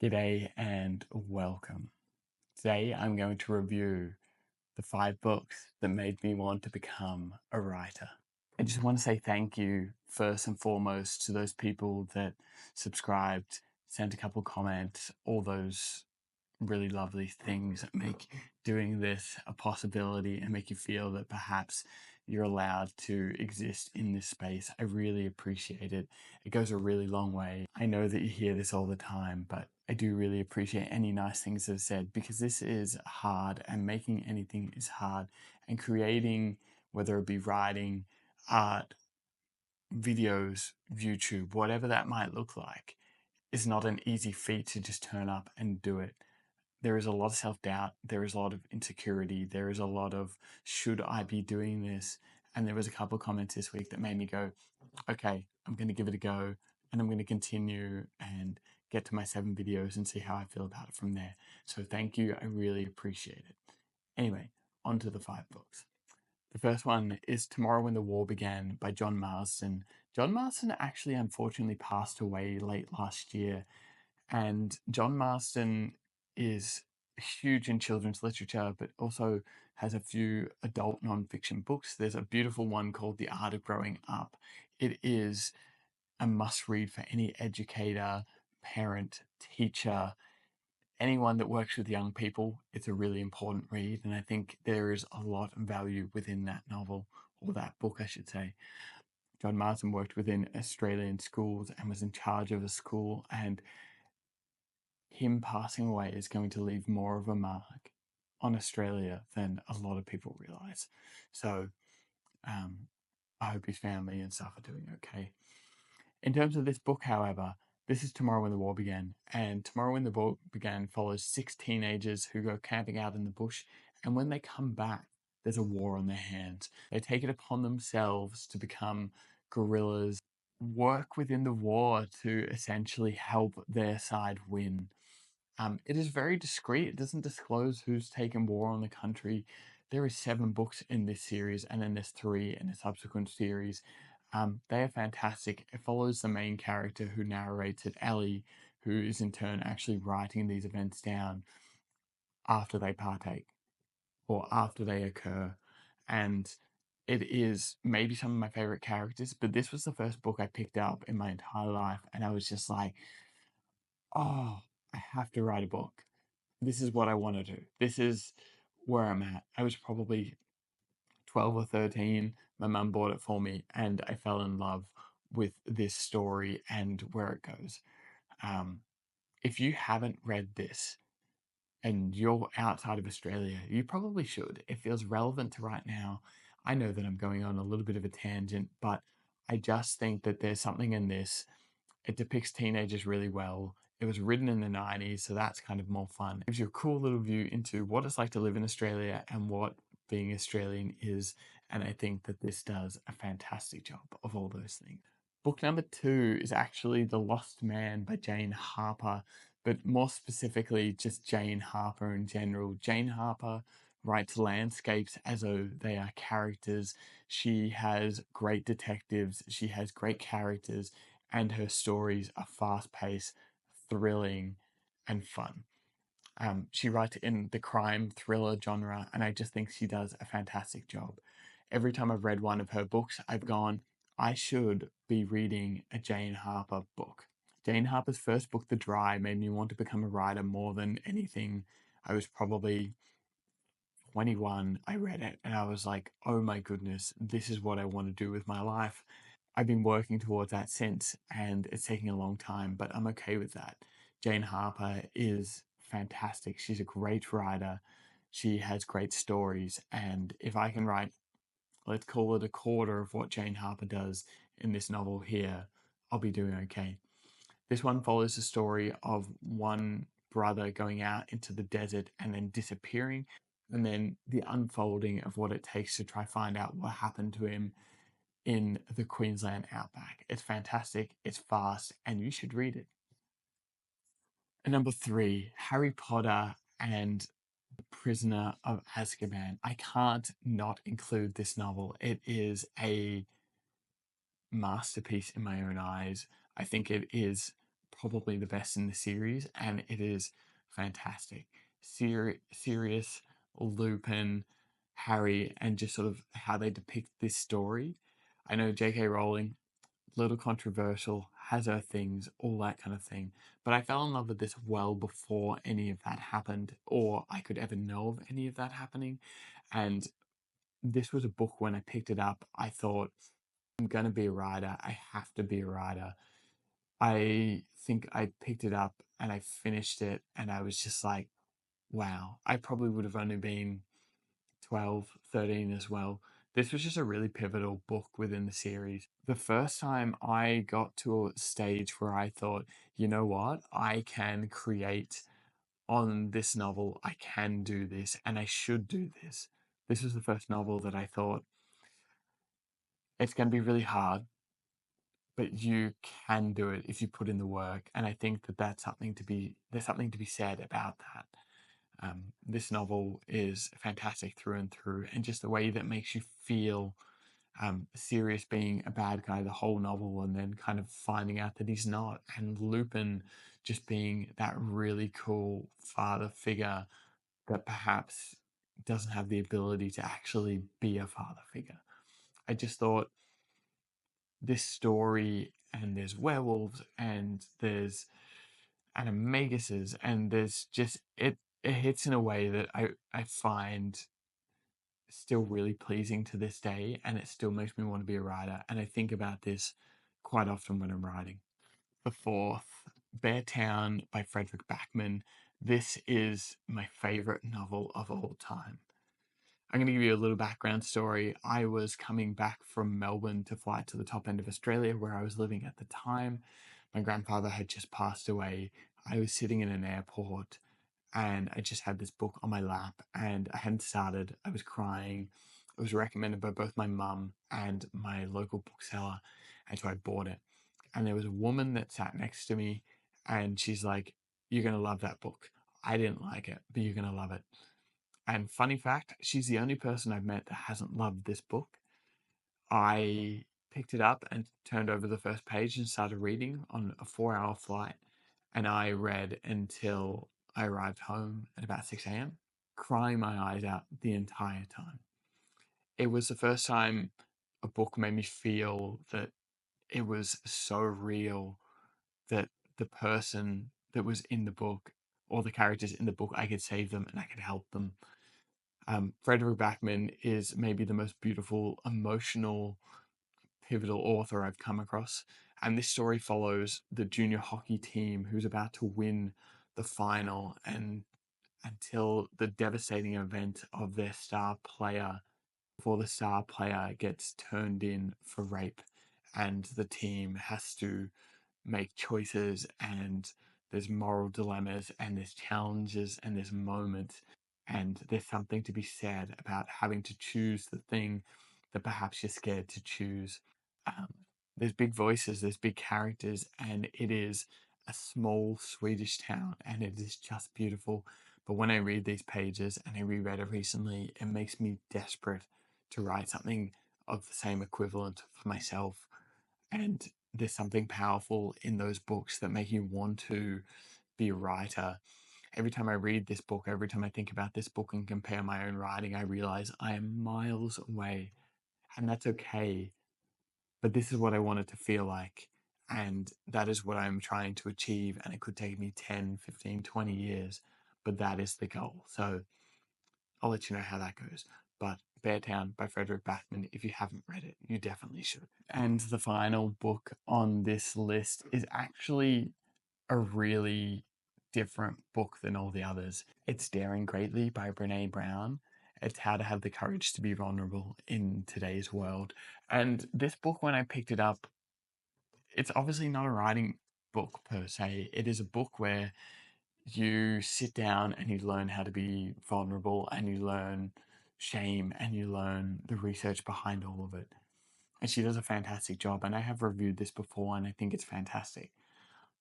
G'day and welcome. Today I'm going to review the 5 books that made me want to become a writer. I just want to say thank you first and foremost to those people that subscribed, sent a couple comments, all those really lovely things that make doing this a possibility and make you feel that perhaps you're allowed to exist in this space. I really appreciate it. It goes a really long way. I know that you hear this all the time, but I do really appreciate any nice things that are said because this is hard and making anything is hard, and creating, whether it be writing, art, videos, YouTube, whatever that might look like, is not an easy feat to just turn up and do it. There is a lot of self-doubt, there is a lot of insecurity, there is a lot of should I be doing this? And there was a couple of comments this week that made me go, okay, I'm going to give it a go, and I'm going to continue and get to my 7 videos and see how I feel about it from there. So thank you, I really appreciate it. Anyway, on to the 5 books. The first one is Tomorrow When the War Began by John Marsden. John Marsden actually unfortunately passed away late last year, and John Marsden is huge in children's literature, but also has a few adult nonfiction books. There's a beautiful one called The Art of Growing Up. It is a must read for any educator, parent, teacher, anyone that works with young people. It's a really important read, and I think there is a lot of value within that novel, or that book, I should say. John Marsden worked within Australian schools and was in charge of a school, and him passing away is going to leave more of a mark on Australia than a lot of people realize. So I hope his family and stuff are doing okay. In terms of this book, however, this is Tomorrow When the War Began, and Tomorrow When the War Began follows 6 teenagers who go camping out in the bush, and when they come back, there's a war on their hands. They take it upon themselves to become guerrillas, work within the war to essentially help their side win. It is very discreet. It doesn't disclose who's taken war on the country. There is 7 books in this series, and then there's 3 in a subsequent series. They are fantastic. It follows the main character who narrates it, Ellie, who is in turn actually writing these events down after they partake or after they occur. And it is maybe some of my favorite characters, but this was the first book I picked up in my entire life, and I was just like, oh, I have to write a book. This is what I want to do. This is where I'm at. I was probably 12 or 13. My mum bought it for me, and I fell in love with this story and where it goes. If you haven't read this and you're outside of Australia, you probably should. It feels relevant to right now. I know that I'm going on a little bit of a tangent, but I just think that there's something in this. It depicts teenagers really well. It was written in the 90s, so that's kind of more fun. It gives you a cool little view into what it's like to live in Australia and what being Australian is. And I think that this does a fantastic job of all those things. Book number 2 is actually The Lost Man by Jane Harper, but more specifically, just Jane Harper in general. Jane Harper writes landscapes as though they are characters. She has great detectives, she has great characters, and her stories are fast-paced, thrilling, and fun. She writes in the crime thriller genre, and I just think she does a fantastic job. Every time I've read one of her books, I've gone, I should be reading a Jane Harper book. Jane Harper's first book, The Dry, made me want to become a writer more than anything. I was probably 21. I read it and I was like, oh my goodness, this is what I want to do with my life. I've been working towards that since, and it's taking a long time, but I'm okay with that. Jane Harper is fantastic. She's a great writer. She has great stories, and if I can write, let's call it a quarter of what Jane Harper does in this novel here, I'll be doing okay. This one follows the story of one brother going out into the desert and then disappearing, and then the unfolding of what it takes to try find out what happened to him in the Queensland outback. It's fantastic, it's fast, and you should read it. And number 3, Harry Potter and the Prisoner of Azkaban. I can't not include this novel. It is a masterpiece in my own eyes. I think it is probably the best in the series, and it is fantastic. Sirius, Lupin, Harry, and just sort of how they depict this story. I know J.K. Rowling, little controversial, has her things, all that kind of thing. But I fell in love with this well before any of that happened, or I could ever know of any of that happening. And this was a book when I picked it up, I thought, I'm going to be a writer. I have to be a writer. I think I picked it up and I finished it, and I was just like, wow, I probably would have only been 12, 13 as well. This was just a really pivotal book within the series. The first time I got to a stage where I thought, you know what, I can create on this novel, I can do this, and I should do this. This was the first novel that I thought, it's going to be really hard, but you can do it if you put in the work. And I think that there's something to be said about that. This novel is fantastic through and through, and just the way that makes you feel Sirius being a bad guy the whole novel, and then kind of finding out that he's not, and Lupin just being that really cool father figure that perhaps doesn't have the ability to actually be a father figure. I just thought this story, and there's werewolves, and there's animaguses, and there's just it hits in a way that I find still really pleasing to this day, and it still makes me want to be a writer. And I think about this quite often when I'm writing. The fourth, Beartown by Fredrick Backman. This is my favorite novel of all time. I'm going to give you a little background story. I was coming back from Melbourne to fly to the top end of Australia, where I was living at the time. My grandfather had just passed away. I was sitting in an airport, and I just had this book on my lap, and I hadn't started. I was crying. It was recommended by both my mum and my local bookseller, and so I bought it. And there was a woman that sat next to me, and she's like, "You're going to love that book." I didn't like it, but you're going to love it. And funny fact, she's the only person I've met that hasn't loved this book. I picked it up and turned over the first page and started reading on a 4-hour flight. And I read until I arrived home at about 6 a.m., crying my eyes out the entire time. It was the first time a book made me feel that it was so real, that the person that was in the book, or the characters in the book, I could save them and I could help them. Fredrick Backman is maybe the most beautiful, emotional, pivotal author I've come across. And this story follows the junior hockey team who's about to win the final, and until the devastating event of their star player, before the star player gets turned in for rape, and the team has to make choices, and there's moral dilemmas, and there's challenges, and there's moments, and there's something to be said about having to choose the thing that perhaps you're scared to choose. um, there's big voices, there's big characters, and it is a small Swedish town, and it is just beautiful. But when I read these pages, and I reread it recently, it makes me desperate to write something of the same equivalent for myself. And there's something powerful in those books that make you want to be a writer. Every time I read this book, every time I think about this book and compare my own writing, I realize I am miles away, and that's okay. But this is what I want it to feel like, and that is what I'm trying to achieve. And it could take me 10, 15, 20 years, but that is the goal. So I'll let you know how that goes. But Beartown by Fredrick Backman, if you haven't read it, you definitely should. And the final book on this list is actually a really different book than all the others. It's Daring Greatly by Bréne Brown. It's how to have the courage to be vulnerable in today's world. And this book, when I picked it up, it's obviously not a writing book per se. It is a book where you sit down and you learn how to be vulnerable, and you learn shame, and you learn the research behind all of it. And she does a fantastic job. And I have reviewed this before, and I think it's fantastic.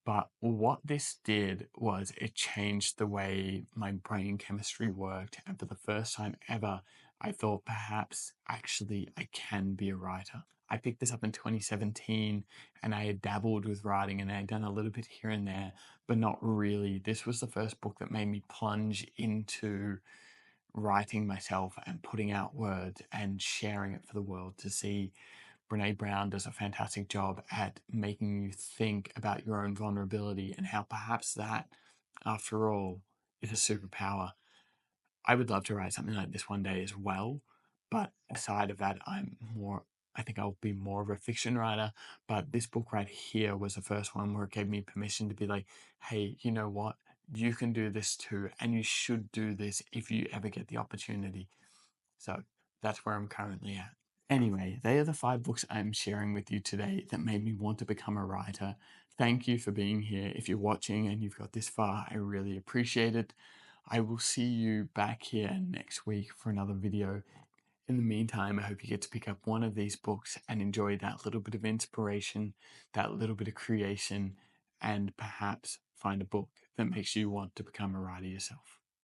But what this did was it changed the way my brain chemistry worked. And for the first time ever, I thought perhaps actually I can be a writer. I picked this up in 2017 and I had dabbled with writing and I had done a little bit here and there, but not really. This was the first book that made me plunge into writing myself and putting out words and sharing it for the world to see. Brene Brown does a fantastic job at making you think about your own vulnerability and how perhaps that, after all, is a superpower. I would love to write something like this one day as well. But aside of that, I think I'll be more of a fiction writer. But this book right here was the first one where it gave me permission to be like, hey, you know what? You can do this too. And you should do this if you ever get the opportunity. So that's where I'm currently at. Anyway, they are the 5 books I'm sharing with you today that made me want to become a writer. Thank you for being here. If you're watching and you've got this far, I really appreciate it. I will see you back here next week for another video. In the meantime, I hope you get to pick up one of these books and enjoy that little bit of inspiration, that little bit of creation, and perhaps find a book that makes you want to become a writer yourself.